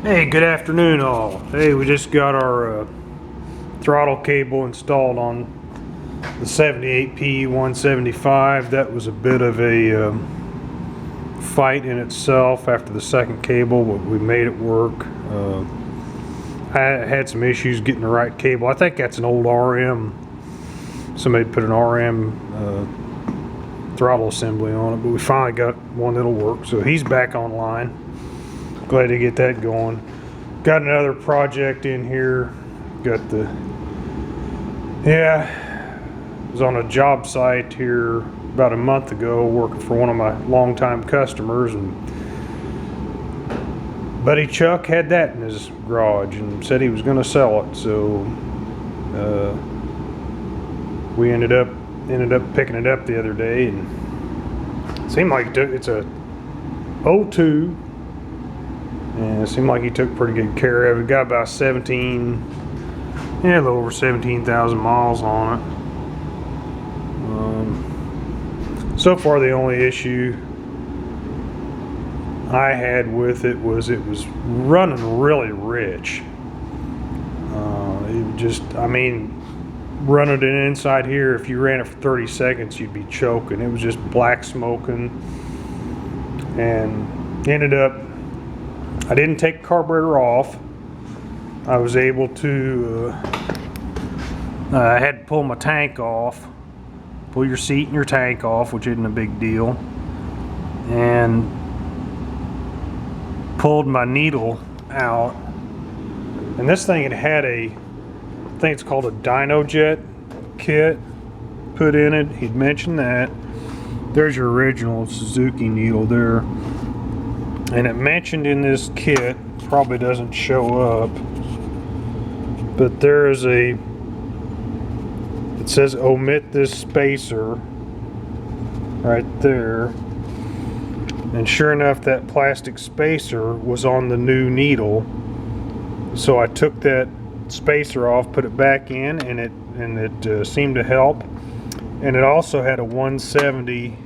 Hey, good afternoon all. Hey, we just got our throttle cable installed on the 78P 175. That was a bit of a fight in itself after the second cable, but we made it work. I had some issues getting the right cable. I think that's an old RM. Somebody put an RM throttle assembly on it, but we finally got one that'll work. So he's back online. Glad to get that going. Got another project in here. Got the, was on a job site here about a month ago working for one of my longtime customers, and buddy Chuck had that in his garage and said he was going to sell it. So we ended up picking it up the other day, and it seemed like it's a '02. And it seemed like he took pretty good care of it. Got about a little over 17,000 miles on it. So far, the only issue I had with it was running really rich. Running it inside here, if you ran it for 30 seconds, you'd be choking. It was just black smoking, and ended up, I didn't take the carburetor off. I was able to, I had to pull my tank off, pull your seat and your tank off, which isn't a big deal, and pulled my needle out. And this thing had I think it's called a Dino jet kit put in it. He'd mentioned that. There's your original Suzuki needle there. And it mentioned in this kit, probably doesn't show up, but there is it says omit this spacer right there. And sure enough, that plastic spacer was on the new needle. So I took that spacer off, put it back in, and it seemed to help. And it also had a 170.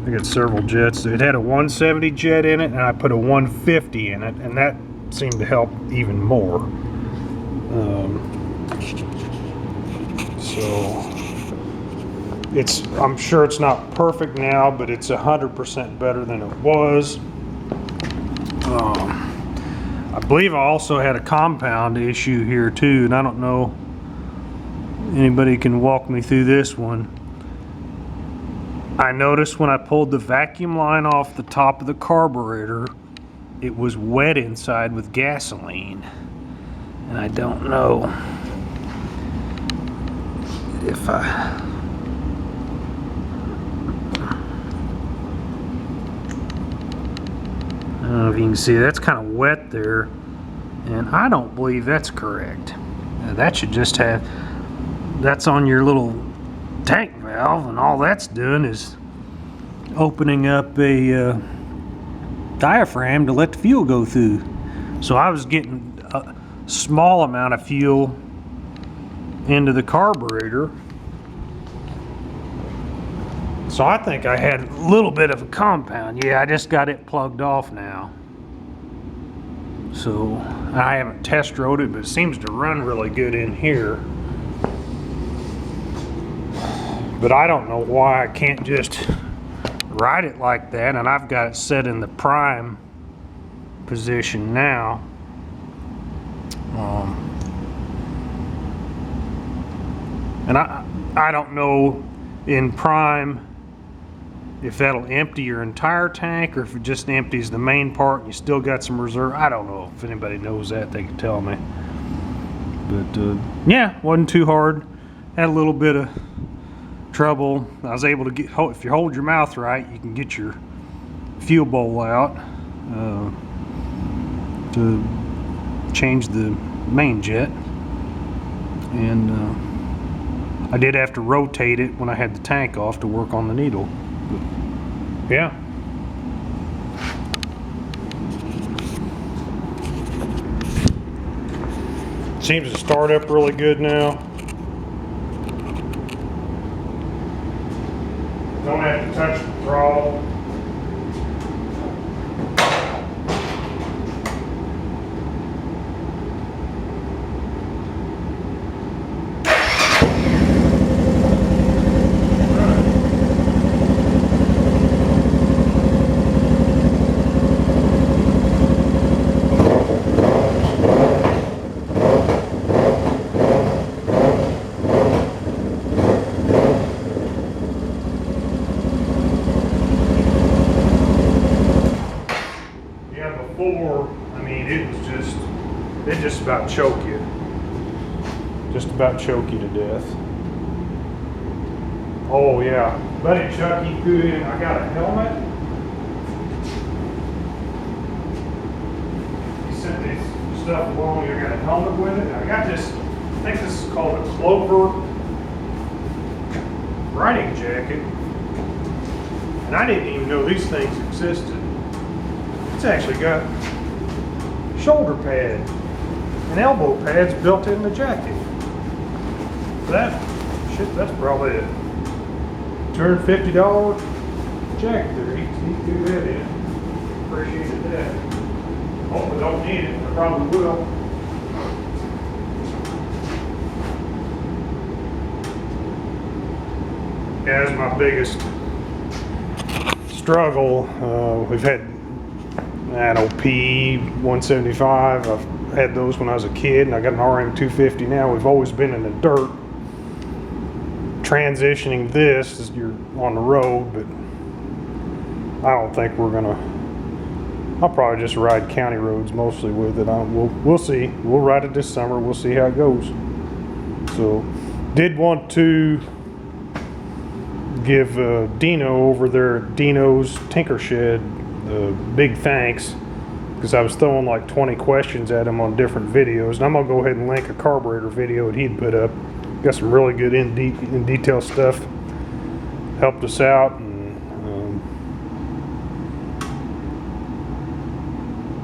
I got several jets. It had a 170 jet in it, and I put a 150 in it, and that seemed to help even more. I'm sure it's not perfect now, but it's 100% better than it was. I believe I also had a compound issue here too, and I don't know, anybody can walk me through this one. I noticed when I pulled the vacuum line off the top of the carburetor, it was wet inside with gasoline. And I don't know if I don't know if you can see, that's kind of wet there. And I don't believe that's correct. That should just have, that's on your little tank valve, and all that's doing is opening up a diaphragm to let the fuel go through. So I was getting a small amount of fuel into the carburetor. So I think I had a little bit of a compound. Yeah, I just got it plugged off now. So I haven't test rode it, but it seems to run really good in here. But I don't know why I can't just ride it like that, and I've got it set in the prime position now. And I don't know in prime if that'll empty your entire tank or if it just empties the main part and you still got some reserve. I don't know. If anybody knows that, they can tell me. But yeah, wasn't too hard. Had a little bit of trouble. I was able to get, if you hold your mouth right, you can get your fuel bowl out to change the main jet. And I did have to rotate it when I had the tank off to work on the needle. But, yeah. Seems to start up really good now. Don't have to touch the throttle. before, I mean, it just about choke you. Just about choke you to death. Oh yeah, buddy Chuck, he threw in, I got a helmet. He sent this stuff along, I got a helmet with it. I got this, I think this is called a Clover riding jacket. And I didn't even know these things existed. It's actually got shoulder pads and elbow pads built in the jacket. That's probably a $250 jacket there. He threw that in. Appreciated that. Hopefully don't need it. I probably will. Yeah, that's my biggest struggle. We've had an OP 175. I've had those when I was a kid, and I got an RM 250 now. We've always been in the dirt. Transitioning this as you're on the road, but I don't think we're gonna. I'll probably just ride county roads mostly with it. We'll see. We'll ride it this summer. We'll see how it goes. So, did want to give Dino over there at Dino's Tinker Shed big thanks, because I was throwing like 20 questions at him on different videos, and I'm gonna go ahead and link a carburetor video that he'd put up. Got some really good in detail stuff. Helped us out, and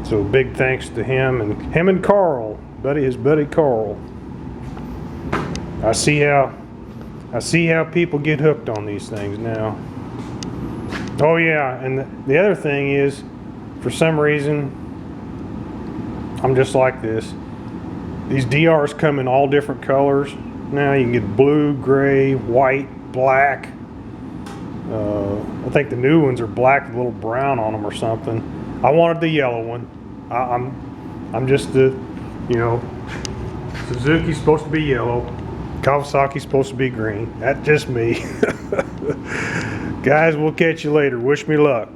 so big thanks to him and Carl, his buddy Carl. I see how people get hooked on these things now. Oh yeah, and the other thing is, for some reason, I'm just like this. These DRs come in all different colors. Now you can get blue, gray, white, black. I think the new ones are black with a little brown on them or something. I wanted the yellow one. I'm just the, Suzuki's supposed to be yellow. Kawasaki's supposed to be green. That's just me. Guys, we'll catch you later. Wish me luck.